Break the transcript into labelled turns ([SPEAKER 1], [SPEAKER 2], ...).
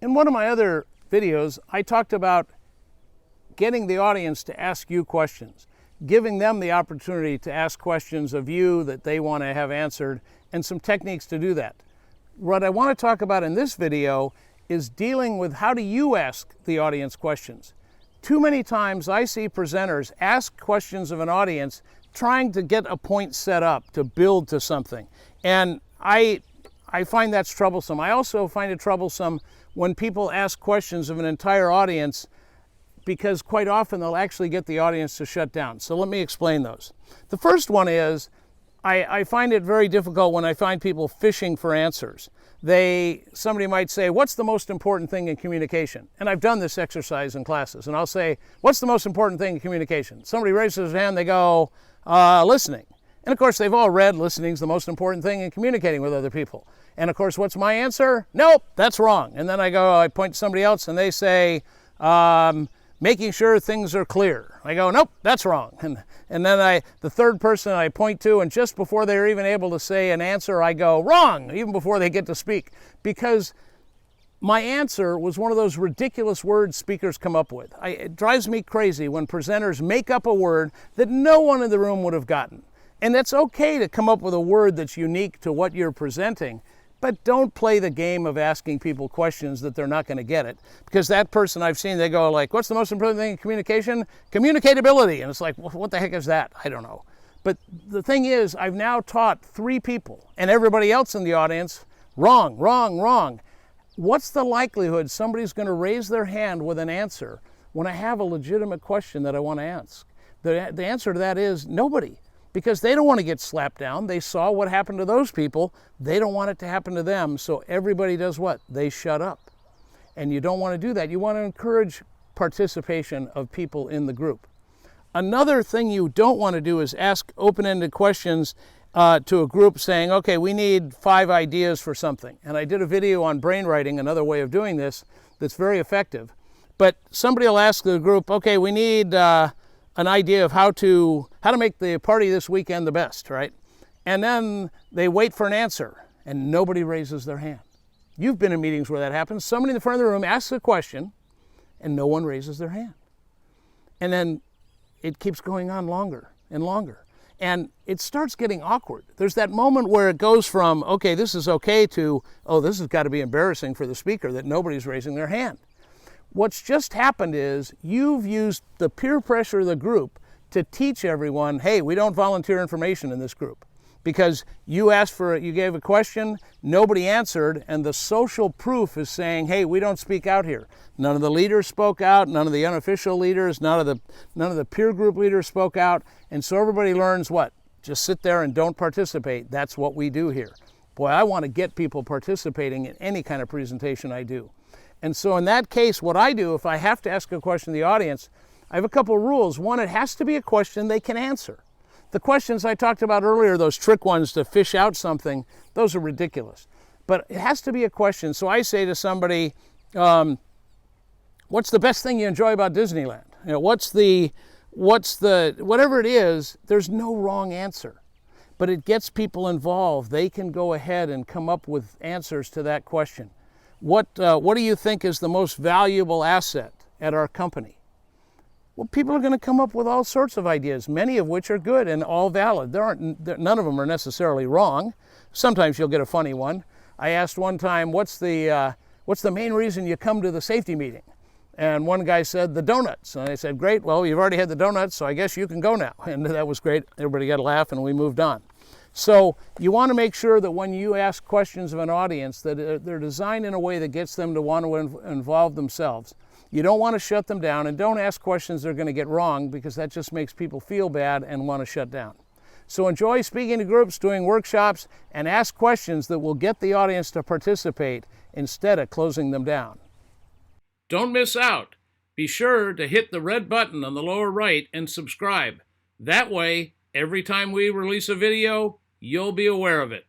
[SPEAKER 1] In one of my other videos, I talked about getting the audience to ask you questions, giving them the opportunity to ask questions of you that they want to have answered, and some techniques to do that. What I want to talk about in this video is dealing with how do you ask the audience questions. Too many times I see presenters ask questions of an audience trying to get a point set up, to build to something. And I find that's troublesome. I also find it troublesome when people ask questions of an entire audience, because quite often they'll actually get the audience to shut down. So let me explain those. The first one is, I find it very difficult when I find people fishing for answers. Somebody might say, what's the most important thing in communication? And I've done this exercise in classes, and I'll say, what's the most important thing in communication? Somebody raises their hand, they go, listening. And of course, they've all read listening is the most important thing in communicating with other people. And of course, what's my answer? Nope, that's wrong. And then I point to somebody else and they say, making sure things are clear. I go, nope, that's wrong. And then the third person I point to, and just before they're even able to say an answer, I go, wrong, even before they get to speak. Because my answer was one of those ridiculous words speakers come up with. It drives me crazy when presenters make up a word that no one in the room would have gotten. And it's okay to come up with a word that's unique to what you're presenting, but don't play the game of asking people questions that they're not going to get it. Because that person I've seen, they go like, what's the most important thing in communication? Communicatability. And it's like, well, what the heck is that? I don't know. But the thing is, I've now taught 3 people and everybody else in the audience, wrong, wrong, wrong. What's the likelihood somebody's going to raise their hand with an answer when I have a legitimate question that I want to ask? The answer to that is nobody. Because they don't want to get slapped down. They saw what happened to those people. They don't want it to happen to them. So everybody does what? They shut up. And you don't want to do that. You want to encourage participation of people in the group. Another thing you don't want to do is ask open-ended questions to a group saying, okay, we need 5 ideas for something. And I did a video on brainwriting, another way of doing this, that's very effective. But somebody will ask the group, okay, we need an idea of how to make the party this weekend the best, right? And then they wait for an answer and nobody raises their hand. You've been in meetings where that happens. Somebody in the front of the room asks a question and no one raises their hand. And then it keeps going on longer and longer. And it starts getting awkward. There's that moment where it goes from, okay, this is okay, to, oh, this has got to be embarrassing for the speaker that nobody's raising their hand. What's just happened is you've used the peer pressure of the group to teach everyone, hey, we don't volunteer information in this group. Because you gave a question, nobody answered, and the social proof is saying, hey, we don't speak out here. None of the leaders spoke out, none of the unofficial leaders, none of the peer group leaders spoke out, and so everybody learns what? Just sit there and don't participate. That's what we do here. Boy, I want to get people participating in any kind of presentation I do. And so in that case, what I do, if I have to ask a question to the audience, I have a couple of rules. One, it has to be a question they can answer. The questions I talked about earlier, those trick ones to fish out something, those are ridiculous. But it has to be a question. So I say to somebody, what's the best thing you enjoy about Disneyland? You know, whatever it is, there's no wrong answer. But it gets people involved. They can go ahead and come up with answers to that question. What do you think is the most valuable asset at our company? Well, people are going to come up with all sorts of ideas, many of which are good and all valid. None of them are necessarily wrong. Sometimes you'll get a funny one. I asked one time, what's the main reason you come to the safety meeting? And one guy said, the donuts. And I said, great, well, you've already had the donuts, so I guess you can go now. And that was great. Everybody got a laugh and we moved on. So you want to make sure that when you ask questions of an audience that they're designed in a way that gets them to want to involve themselves. You don't want to shut them down, and don't ask questions they're going to get wrong, because that just makes people feel bad and want to shut down. So enjoy speaking to groups, doing workshops, and ask questions that will get the audience to participate instead of closing them down. Don't miss out. Be sure to hit the red button on the lower right and subscribe. That way, every time we release a video, you'll be aware of it.